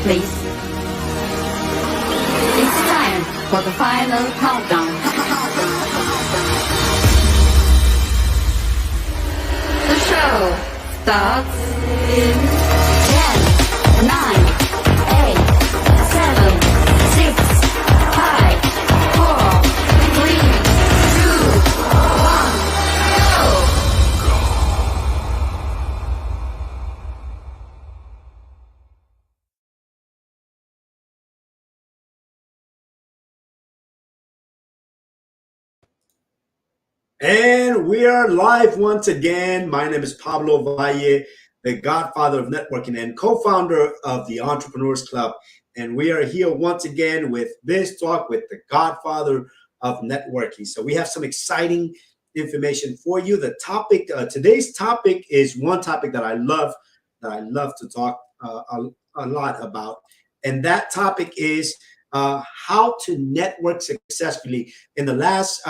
please. It's time for the final countdown. The show starts in 10, 9, 8, 7, 6, 5, 4, 3, 2, 1, go! And we are live once again. My name is Pablo Valle, the Godfather of Networking and co-founder of the Entrepreneurs Club. And we are here once again with Biz Talk with the Godfather of Networking. So we have some exciting information for you. The topic, today's topic is one topic that I love to talk a lot about. And that topic is how to network successfully. In the last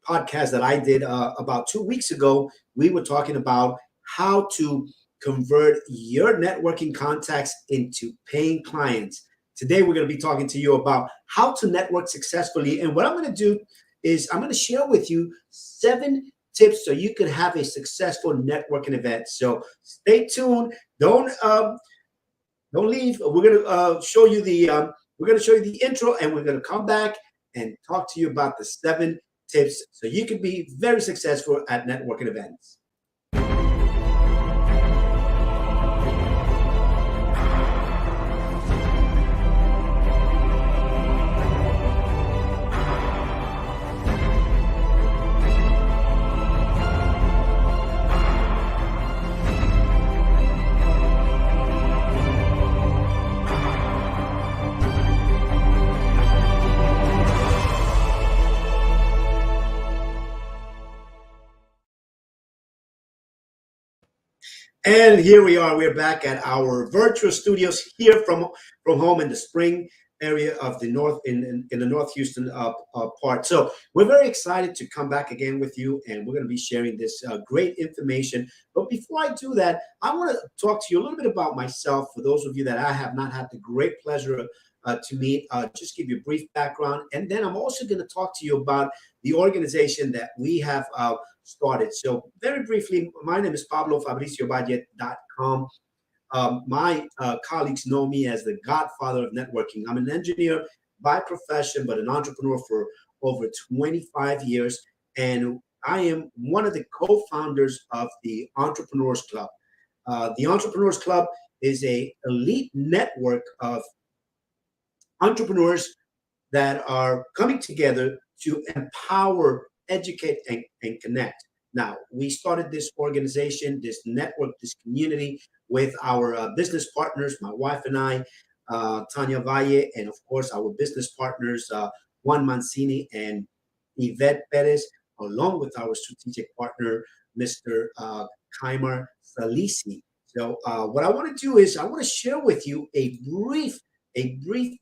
podcast that I did about 2 weeks ago, we were talking about how to convert your networking contacts into paying clients. Today, we're going to be talking to you about how to network successfully. And what I'm going to do is I'm going to share with you 7 tips so you can have a successful networking event. So stay tuned. Don't leave. We're going to show you the intro, and we're going to come back and talk to you about the 7 tips so you can be very successful at networking events. And here we are. We're back at our virtual studios here from home in the Spring area of the North in the North Houston part. So we're very excited to come back again with you, and we're going to be sharing this great information. But before I do that, I want to talk to you a little bit about myself. For those of you that I have not had the great pleasure to meet, just give you a brief background, and then I'm also going to talk to you about the organization that we have started. So very briefly, my name is Pablo FabricioValle.com. My colleagues know me as the Godfather of Networking. I'm an engineer by profession, but an entrepreneur for over 25 years. And I am one of the co-founders of the Entrepreneurs Club. The Entrepreneurs Club is an elite network of entrepreneurs that are coming together to empower, educate, and connect. Now, we started this organization, this network, this community with our business partners, my wife and I, Tanya Valle, and of course, our business partners, Juan Mancini and Yvette Perez, along with our strategic partner, Mr. Kaimar Salisi. So what I want to do is I want to share with you a brief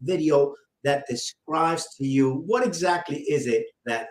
video that describes to you what exactly is it that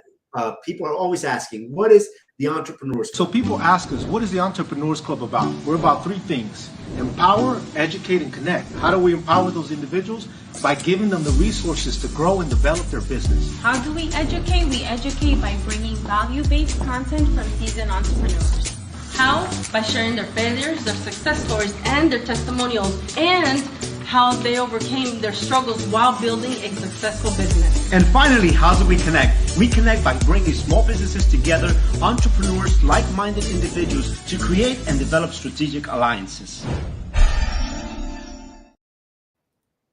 people are always asking. What is the Entrepreneurs Club? So people ask us, what is the Entrepreneurs Club about? We're about 3 things: empower, educate, and connect. How do we empower those individuals? By giving them the resources to grow and develop their business. How do we educate? We educate by bringing value-based content from seasoned entrepreneurs. How? By sharing their failures, their success stories, and their testimonials, and how they overcame their struggles while building a successful business. And finally, how do we connect? We connect by bringing small businesses together, entrepreneurs, like-minded individuals, to create and develop strategic alliances.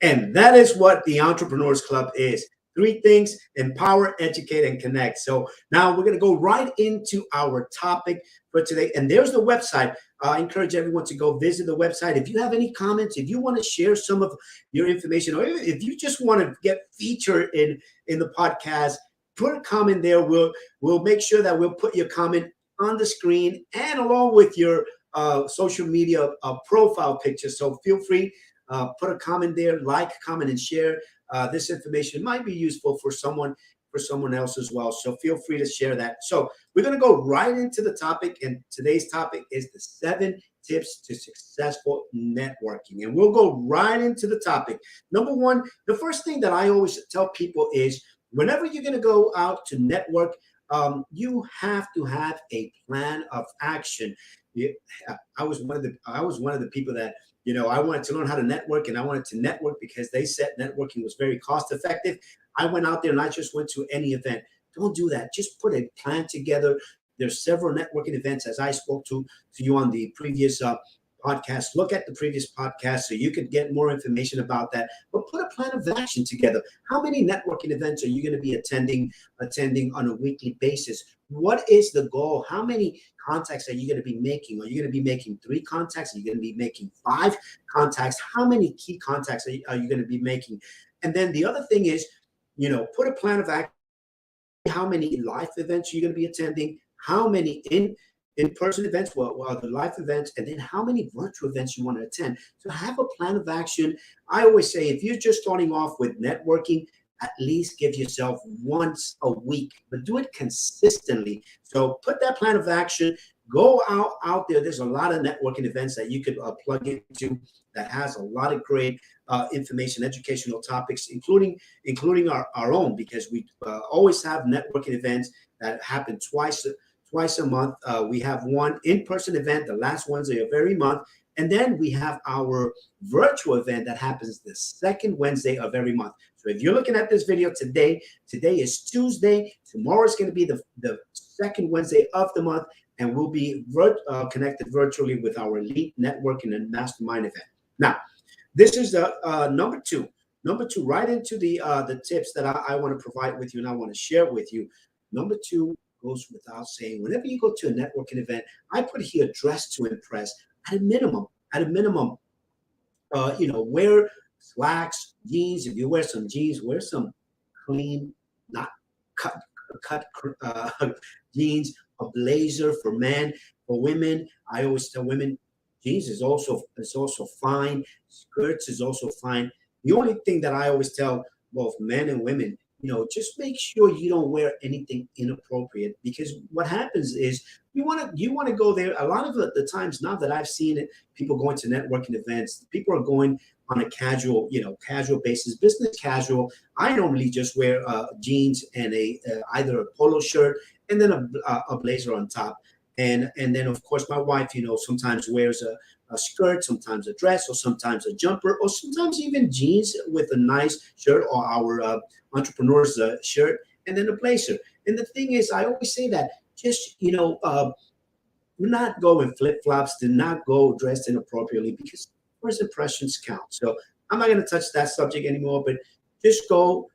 And that is what the Entrepreneurs Club is. 3 things: empower, educate, and connect. So now we're going to go right into our topic for today. And there's the website. I encourage everyone to go visit the website. If you have any comments, if you want to share some of your information, or if you just want to get featured in the podcast, put a comment there. We'll make sure that we'll put your comment on the screen and along with your social media profile picture. So feel free, put a comment there, like, comment, and share. This information might be useful for someone else as well. So feel free to share that. So we're going to go right into the topic. And today's topic is the 7 tips to successful networking. And we'll go right into the topic. Number one, the first thing that I always tell people is whenever you're going to go out to network, you have to have a plan of action. Yeah, I was one of the people that, I wanted to learn how to network, and I wanted to network because they said networking was very cost effective. I went out there and I just went to any event. Don't do that. Just put a plan together. There's several networking events, as I spoke to you on the previous podcast. Look at the previous podcast so you could get more information about that. But put a plan of action together. How many networking events are you going to be attending on a weekly basis? What is the goal? How many contacts are you going to be making? Are you going to be making 3 contacts? Are you going to be making 5 contacts? How many key contacts are you going to be making? And then the other thing is, put a plan of action. How many live events you're going to be attending? How many in-person events, well, the live events, and then how many virtual events you want to attend. So have a plan of action. I always say if you're just starting off with networking, at least give yourself once a week, but do it consistently. So put that plan of action. Go out there. There's a lot of networking events that you could plug into that has a lot of great information, educational topics, including our own, because we always have networking events that happen twice a month. We have one in-person event, the last Wednesday of every month. And then we have our virtual event that happens the second Wednesday of every month. So if you're looking at this video today is Tuesday. Tomorrow is going to be the second Wednesday of the month. And we'll be connected virtually with our elite networking and mastermind event. Now, this is the number two. Number two, right into the tips that I want to provide with you and I want to share with you. Number 2 goes without saying. Whenever you go to a networking event, I put here dress to impress. At a minimum, wear slacks, jeans. If you wear some jeans, wear some clean, not cut jeans. A blazer for men. For women, I always tell women, jeans is also fine. Skirts is also fine. The only thing that I always tell both men and women, just make sure you don't wear anything inappropriate, because what happens is you want to go there. A lot of the times now that I've seen it, people going to networking events, people are going on a casual basis, business casual. I normally just wear jeans and either a polo shirt and then a blazer on top. And then, of course, my wife, sometimes wears a skirt, sometimes a dress, or sometimes a jumper, or sometimes even jeans with a nice shirt, or our entrepreneur's shirt, and then a blazer. And the thing is, I always say that just, do not go in flip-flops, do not go dressed inappropriately, because first impressions count. So I'm not going to touch that subject anymore, but just go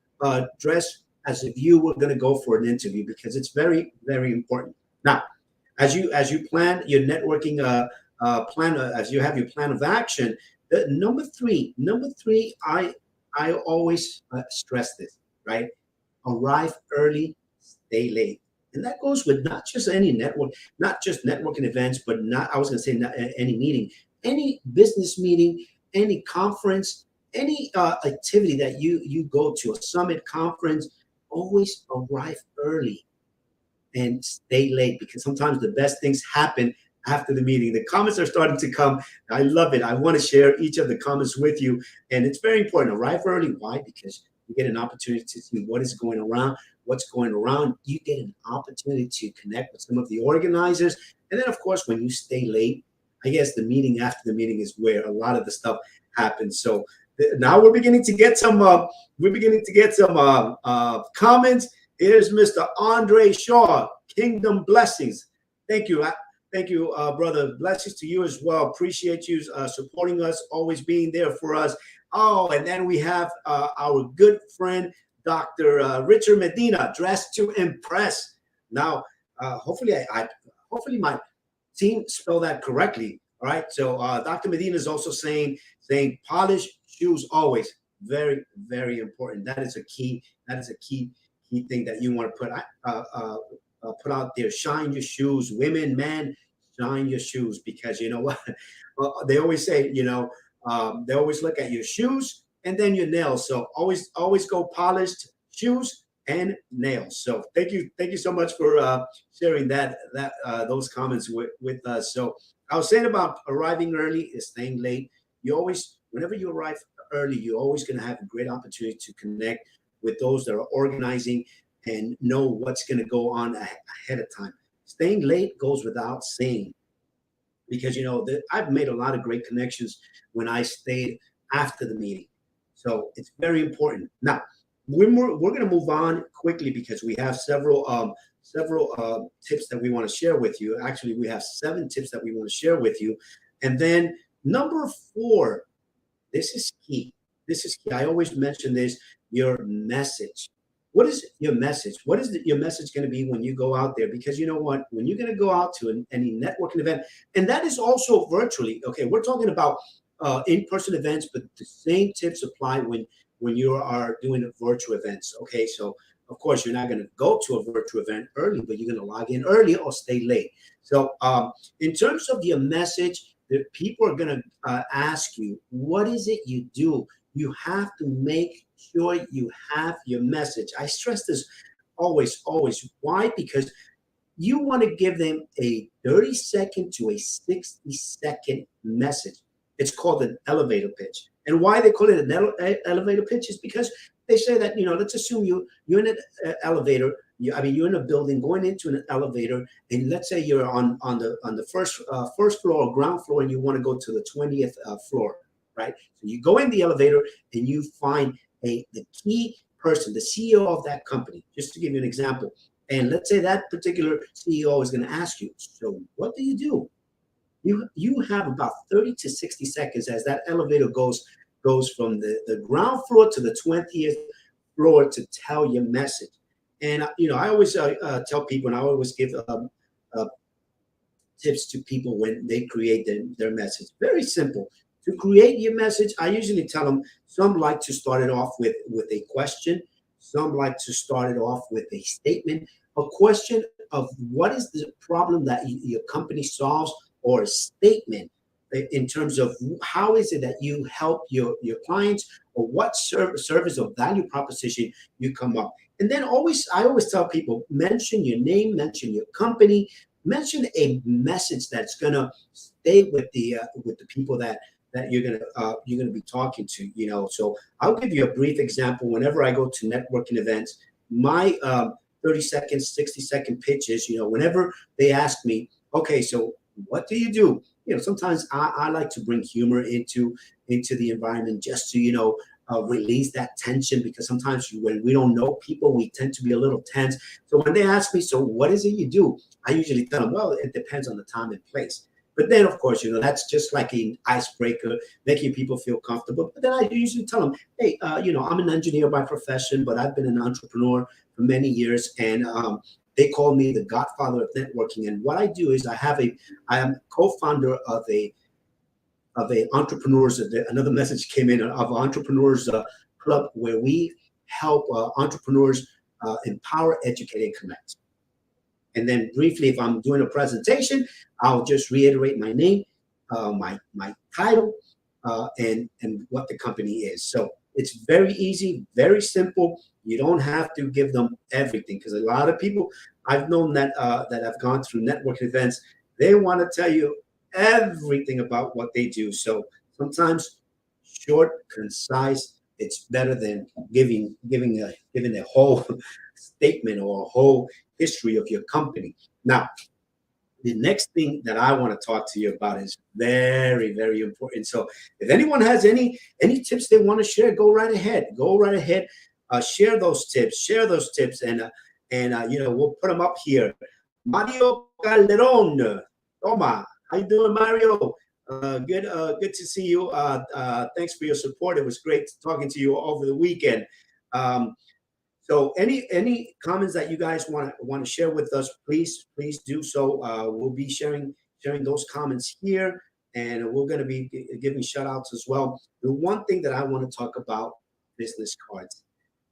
dress as if you were going to go for an interview, because it's very, very important. Now, as you plan your networking plan, as you have your plan of action, number three, I always stress this, right? Arrive early, stay late. And that goes with not just any network, not just networking events, but any meeting, any business meeting, any conference, any activity that you go to, a summit, conference. Always arrive early and stay late, because sometimes the best things happen after the meeting. The comments are starting to come. I love it. I want to share each of the comments with you. And it's very important. Arrive early. Why? Because you get an opportunity to see what's going around. You get an opportunity to connect with some of the organizers. And then, of course, when you stay late, I guess the meeting after the meeting is where a lot of the stuff happens. So now we're beginning to get some comments. Here's Mr. Andre Shaw. Kingdom blessings. Thank you. Thank you, brother. Blessings to you as well. Appreciate you supporting us, always being there for us. Oh, and then we have our good friend, Dr. Richard Medina, dressed to impress. Now, hopefully my team spelled that correctly. All right. So Dr. Medina is also saying polish shoes always. Very, very important. That is a key thing that you want to put out there. Shine your shoes, women, men, shine your shoes, because you know what? They always say, they always look at your shoes and then your nails. So always go polished shoes and nails. So thank you so much for sharing those comments with us. So I was saying about arriving early is staying late. You always, whenever you arrive early, you're always going to have a great opportunity to connect with those that are organizing and know what's going to go on ahead of time. Staying late goes without saying, because I've made a lot of great connections when I stayed after the meeting. So it's very important. Now we're going to move on quickly because we have several tips that we want to share with you. Actually, we have 7 tips that we want to share with you, and then number 4. This is key. This is key. I always mention this. Your message. What is your message? What is your message going to be when you go out there? Because you know what? When you're going to go out to any networking event, and that is also virtually. Okay, we're talking about in-person events, but the same tips apply when you are doing virtual events. Okay, so of course you're not going to go to a virtual event early, but you're going to log in early or stay late. So in terms of your message, the people are going to ask you, what is it you do? You have to make sure you have your message. I stress this always, always. Why? Because you want to give them a 30-second to a 60-second message. It's called an elevator pitch. And why they call it an elevator pitch is because they say that, let's assume you're in an elevator. You're in a building going into an elevator, and let's say you're on the first floor or ground floor, and you want to go to the 20th floor, right? So you go in the elevator and you find the key person, the CEO of that company. Just to give you an example, and let's say that particular CEO is going to ask you, so what do you do? You have about 30 to 60 seconds as that elevator goes from the ground floor to the 20th floor to tell your message. And I always tell people, and I always give tips to people when they create their message. Very simple. To create your message, I usually tell them, some like to start it off with a question. Some like to start it off with a statement, a question of what is the problem that your company solves, or a statement in terms of how is it that you help your clients, or what service or value proposition you come up. And then I always tell people, mention your name, mention your company, mention a message that's gonna stay with the people that you're gonna be talking to. So I'll give you a brief example. Whenever I go to networking events, my 30-second, 60-second pitches, whenever they ask me, okay, so what do you do? Sometimes I like to bring humor into the environment, just to release that tension, because sometimes when we don't know people, we tend to be a little tense. So when they ask me, so what is it you do? I usually tell them, well, it depends on the time and place. But then, of course, that's just like an icebreaker, making people feel comfortable. But then I usually tell them, hey, I'm an engineer by profession, but I've been an entrepreneur for many years, and they call me the Godfather of networking. And what I do is I am co-founder of a entrepreneurs. Another message came in of entrepreneurs club, where we help entrepreneurs empower, educate, and connect. And then briefly, if I'm doing a presentation, I'll just reiterate my name, my title, and what the company is. So it's very easy, very simple. You don't have to give them everything, because a lot of people I've known that have gone through network events, they want to tell you everything about what they do. So sometimes short, concise, it's better than giving a whole statement or a whole history of your company. Now, the next thing that I want to talk to you about is very, very important. So if anyone has any tips they want to share, go right ahead. Share those tips, and we'll put them up here. Mario Calderon, Toma, how you doing, Mario? Good to see you. Thanks for your support. It was great talking to you over the weekend. So any comments that you guys want to share with us, please do so. We'll be sharing those comments here, and we're going to be giving shout outs as well. The one thing that I want to talk about, business cards.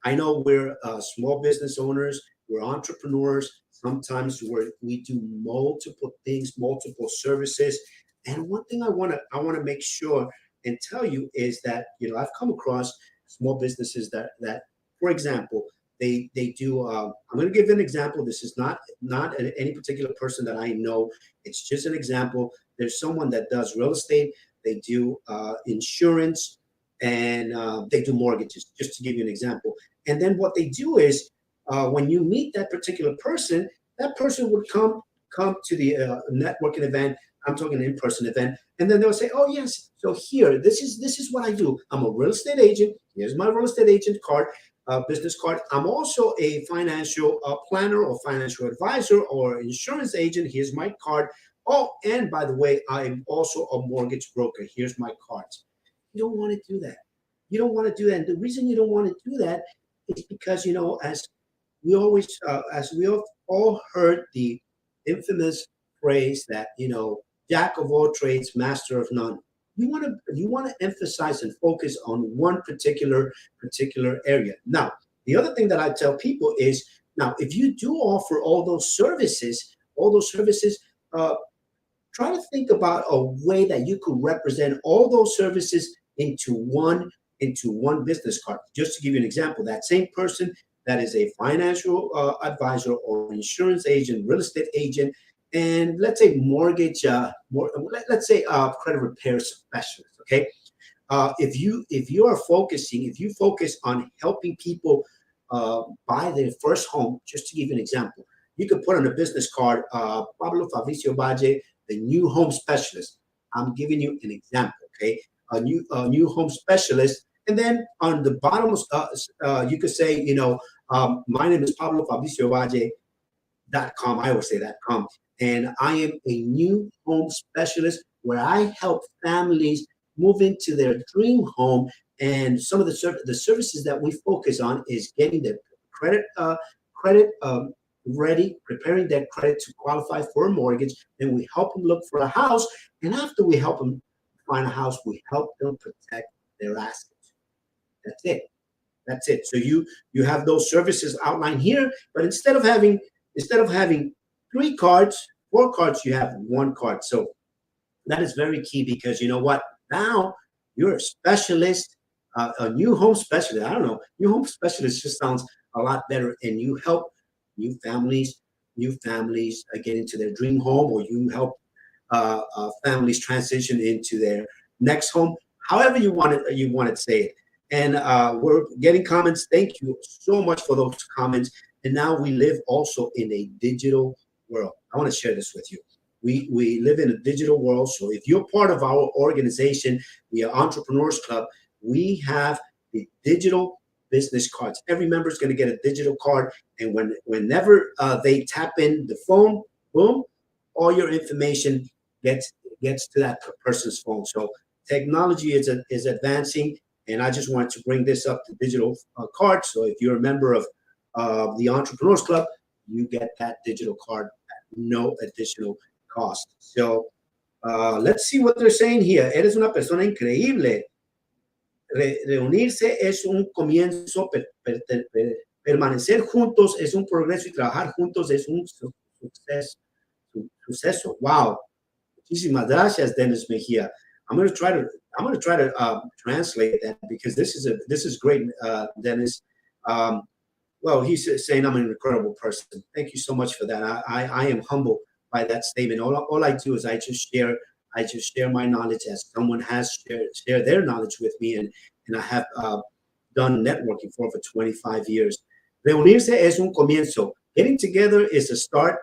I know we're small business owners, we're entrepreneurs. Sometimes we do multiple things, multiple services. And one thing I want to make sure and tell you is that I've come across small businesses that for example, they do. I'm going to give an example. This is not any particular person that I know. It's just an example. there's someone that does real estate, they do insurance, and they do mortgages, just to give you an example. And then what they do is when you meet that particular person, that person would come to the networking event. I'm talking an in-person event, and then they'll say, "Oh yes, so here, this is what I do. I'm a real estate agent. Here's my real estate agent card, business card. I'm also a financial planner or financial advisor or insurance agent. Here's my card. Oh, and by the way, I'm also a mortgage broker. Here's my cards." You don't want to do that. You don't want to do that. And the reason you don't want to do that is because, as we all heard the infamous phrase that, jack of all trades, master of none. You want to emphasize and focus on one particular area. Now, the other thing that I tell people is, now, if you do offer all those services, try to think about a way that you could represent all those services into one business card. Just to give you an example, that same person that is a financial advisor or insurance agent, real estate agent, and let's say let's say credit repair specialist. Okay, if you focus on helping people buy their first home, just to give you an example, you could put on a business card, Pablo Fabricio Valle, the new home specialist. I'm giving you an example. Okay, a new home specialist, and then on the bottom, you could say, my name is Pablo Fabricio Valle.com. I always say .com, and I am a new home specialist where I help families move into their dream home. And some of the services that we focus on is getting their credit ready, preparing their credit to qualify for a mortgage. Then we help them look for a house, and after we help them find a house, we help them protect their assets. That's it. So you have those services outlined here, but instead of having 3 cards, 4 cards, you have 1 card. So that is very key, because you know what? Now you're a specialist, a new home specialist. I don't know, new home specialist just sounds a lot better, and you help new families get into their dream home, or you help families transition into their next home, however you want to say it. And we're getting comments. Thank you so much for those comments. And now we live also in a digital world. I want to share this with you. We live in a digital world. So if you're part of our organization, the Entrepreneurs Club, we have the digital business cards. Every member is going to get a digital card, and whenever they tap in the phone, boom, all your information gets to that person's phone. So technology is advancing, and I just wanted to bring this up to digital cards. So if you're a member of the Entrepreneurs Club, you get that digital card at no additional cost. So let's see what they're saying here. Eres una persona increíble. Reunirse es un comienzo, permanecer juntos es un progreso y trabajar juntos es un suceso. Wow. Muchísimas gracias, Dennis Mejia. I'm going to try to translate that, because this is great, Dennis. Well, he's saying I'm an incredible person. Thank you so much for that. I am humbled by that statement. All I do is I just share my knowledge as someone has shared their knowledge with me, and I have done networking for over 25 years. Reunirse es un comienzo. Getting together is a start.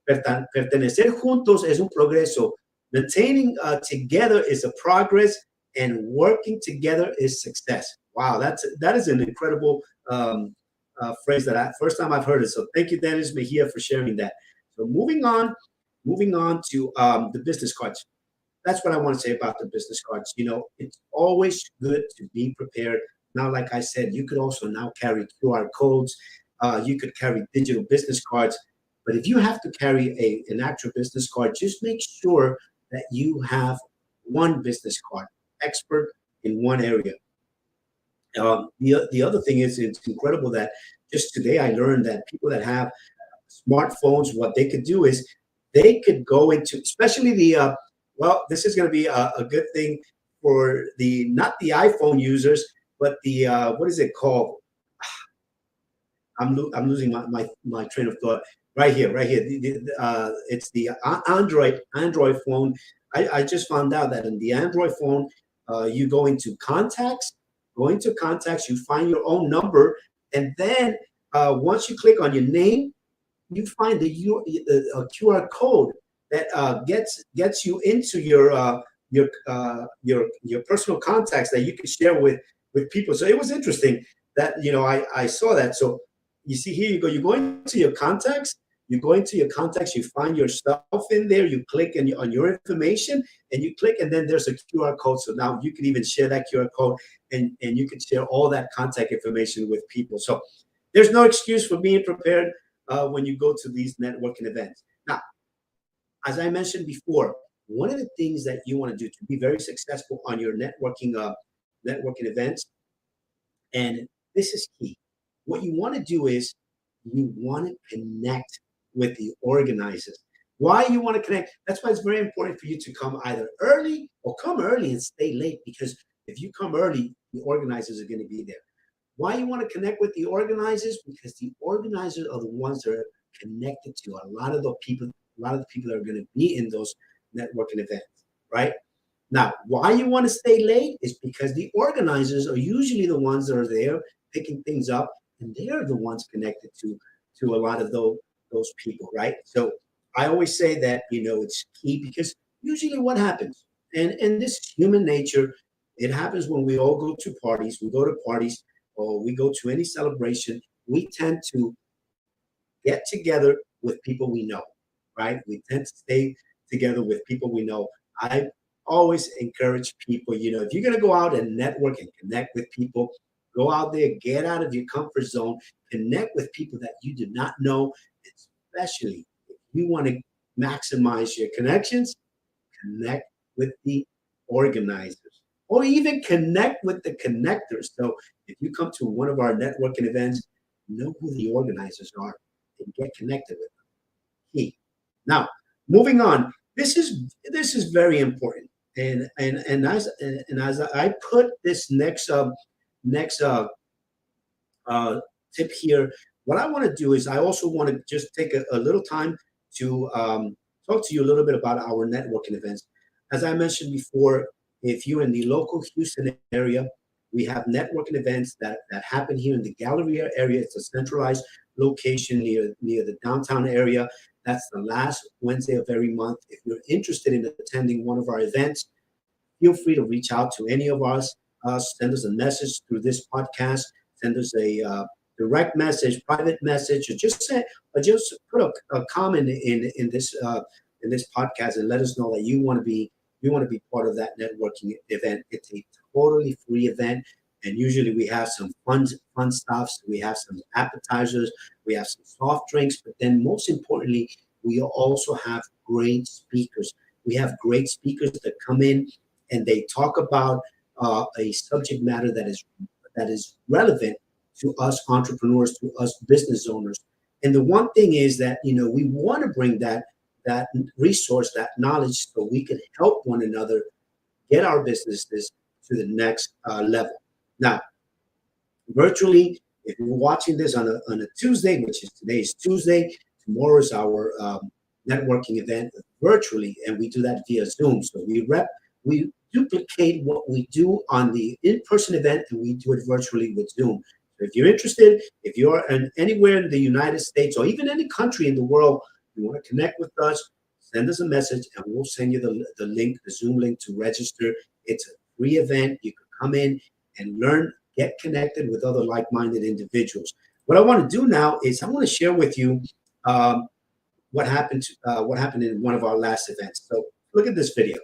Pertenecer juntos es un progreso. Maintaining together is a progress, and working together is success. Wow, that is an incredible phrase that first time I've heard it. So thank you, Dennis Mejia, for sharing that. So moving on to the business cards. That's what I want to say about the business cards. It's always good to be prepared. Now, like I said, you could also now carry QR codes. You could carry digital business cards. But if you have to carry an actual business card, just make sure that you have one business card, expert in one area. The other thing is, it's incredible that just today I learned that people that have smartphones, what they could do is they could go into, especially this is going to be a good thing for not the iPhone users, but the what is it called? I'm losing my train of thought. right here, right here. It's the Android phone. I just found out that in the Android phone, you go into contacts, you find your own number, and then once you click on your name, you find a QR code that gets you into your personal contacts that you can share with people. So it was interesting that I saw that. So you see here you go. You go into your contacts. You go into your contacts. You find yourself in there. You click on your information, and you click, and then there's a QR code. So now you can even share that QR code, and you can share all that contact information with people. So there's no excuse for being prepared when you go to these networking events. Now, as I mentioned before, one of the things that you want to do to be very successful on your networking events, and this is key. What you want to do is you want to connect with the organizers. Why you want to connect? That's why it's very important for you to come either early or come early and stay late, because if you come early, the organizers are going to be there. Why you want to connect with the organizers? Because the organizers are the ones that are connected to a lot of the people that are going to be in those networking events, right? Now, why you want to stay late is because the organizers are usually the ones that are there picking things up, and they're the ones connected to a lot of those people, right? So I always say that it's key, because usually what happens, and this is human nature, it happens when we all go to parties. We go to parties, or we go to any celebration. We tend to get together with people we know, right? We tend to stay together with people we know. I always encourage people, if you're going to go out and network and connect with people, go out there, get out of your comfort zone, connect with people that you do not know, especially if you want to maximize your connections, connect with the organizers, or even connect with the connectors. So if you come to one of our networking events, know who the organizers are and get connected with them. Key. Now, moving on, this is very important. And as I put this next tip here, what I want to do is I also want to just take a little time to talk to you a little bit about our networking events. As I mentioned before, if you're in the local Houston area, we have networking events that happen here in the Galleria area. It's a centralized location near the downtown area. That's the last Wednesday of every month. If you're interested in attending one of our events, feel free to reach out to any of us. Send us a message through this podcast. Send us a direct message, private message, or just put a comment in this podcast and let us know that you want to be part of that networking event. It's a totally free event, and usually we have some fun stuff. So we have some appetizers, we have some soft drinks, but then most importantly, we also have great speakers. We have great speakers that come in and they talk about a subject matter that is relevant to us entrepreneurs, to us business owners. And the one thing is that we want to bring that resource, that knowledge, so we can help one another get our businesses to the next level. Now, virtually, if you're watching this on a Tuesday, which is today's Tuesday, tomorrow is our networking event virtually, and we do that via Zoom. So we duplicate what we do on the in-person event, and we do it virtually with Zoom. So if you're interested, if you're anywhere in the United States or even any country in the world, you want to connect with us, send us a message, and we'll send you the link, the Zoom link to register. It's a free event. You can come in and learn, get connected with other like-minded individuals. What I want to do now is I want to share with you what happened in one of our last events. So look at this video.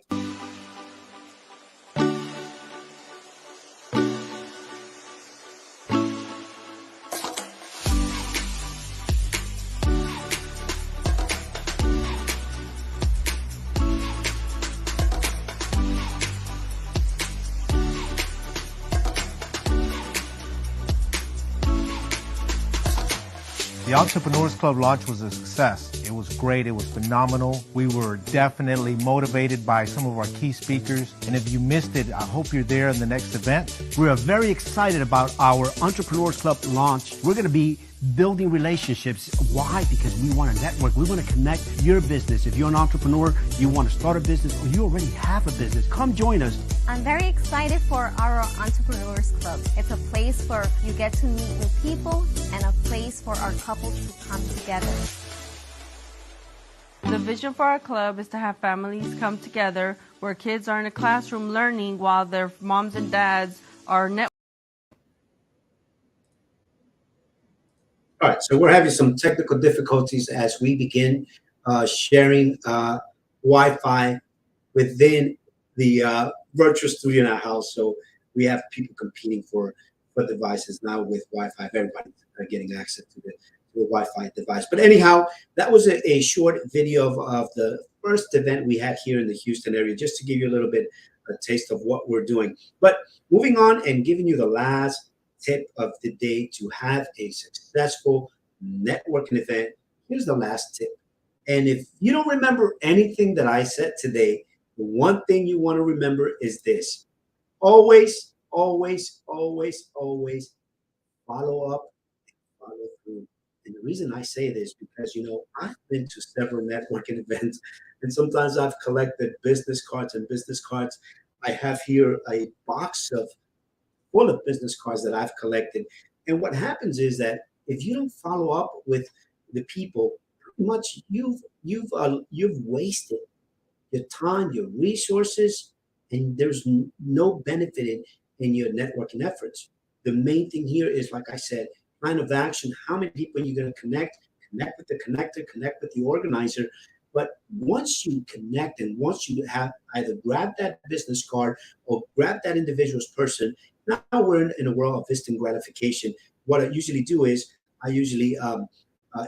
The Entrepreneurs Club launch was a success. It was great. It was phenomenal. We were definitely motivated by some of our key speakers. And if you missed it, I hope you're there in the next event. We're very excited about our Entrepreneurs Club launch. We're going to be building relationships. Why? Because we want to network. We want to connect your business. If you're an entrepreneur, you want to start a business, or you already have a business, come join us. I'm very excited for our Entrepreneurs Club. It's a place where you get to meet new people and a place for our couples to come together. The vision for our club is to have families come together where kids are in a classroom learning while their moms and dads are networking. All right, so we're having some technical difficulties as we begin sharing Wi-Fi within the virtual studio in our house. So we have people competing for devices now with Wi-Fi. Everybody's getting access to the Wi-Fi device. But anyhow, that was a short video of the first event we had here in the Houston area, just to give you a little bit a taste of what we're doing. But moving on and giving you the last tip of the day to have a successful networking event. Here's the last tip. And if you don't remember anything that I said today, the one thing you want to remember is this: always, always, always, always follow up and follow through. And the reason I say this, because, you know, I've been to several networking events, and sometimes I've collected business cards and business cards. I have here a box full of business cards that I've collected. And what happens is that if you don't follow up with the people, pretty much you've wasted your time, your resources, and there's no benefit in your networking efforts. The main thing here is, like I said, plan of action. How many people are you going to connect with the connector, connect with the organizer. But once you connect and once you have either grab that business card or grab that individual's person, now we're in a world of instant gratification. What I usually do is I usually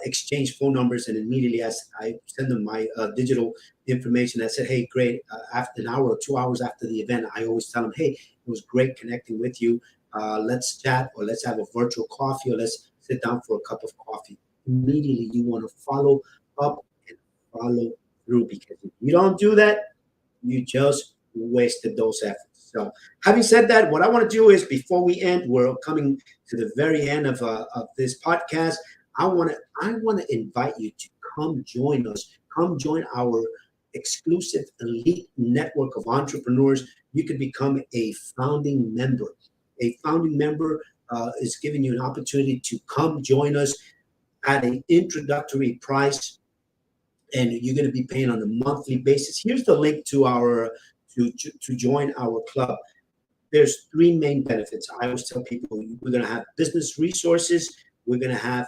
exchange phone numbers, and immediately as I send them my digital information, I said, hey, great. After an hour or 2 hours after the event, I always tell them, hey, it was great connecting with you. Let's chat, or let's have a virtual coffee, or let's sit down for a cup of coffee. Immediately you want to follow up and follow through, because if you don't do that, you just wasted those efforts. So having said that, what I want to do is, before we end, we're coming to the very end of this podcast. I want to invite you to come join us. Come join our exclusive elite network of entrepreneurs. You could become a founding member. A founding member is giving you an opportunity to come join us at an introductory price, and you're going to be paying on a monthly basis. Here's the link to our to join our club. There's three main benefits. I always tell people we're going to have business resources. We're going to have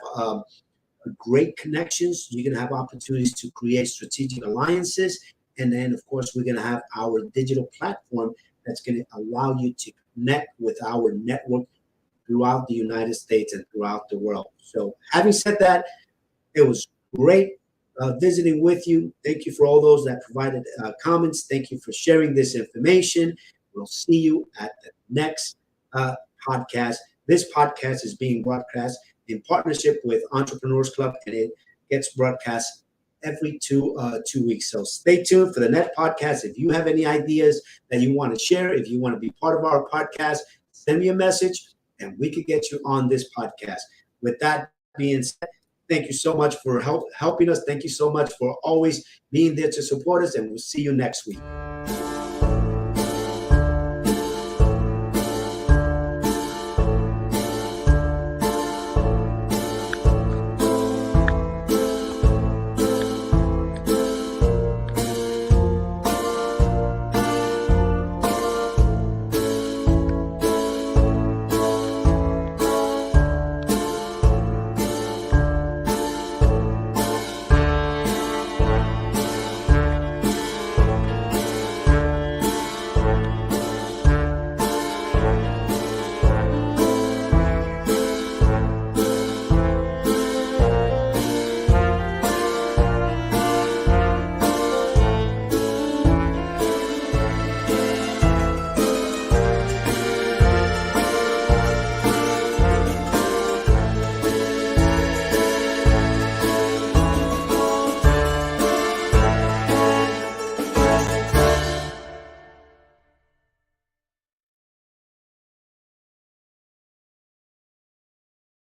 great connections. You're going to have opportunities to create strategic alliances. And then, of course, we're going to have our digital platform that's going to allow you to connect with our network throughout the United States and throughout the world. So having said that, it was great visiting with you. Thank you for all those that provided comments. Thank you for sharing this information. We'll see you at the next podcast. This podcast is being broadcast in partnership with Entrepreneurs Club, and it gets broadcast every 2 weeks. So stay tuned for the next podcast. If you have any ideas that you want to share, if you want to be part of our podcast, send me a message and we could get you on this podcast. With that being said, thank you so much for helping us. Thank you so much for always being there to support us, and we'll see you next week.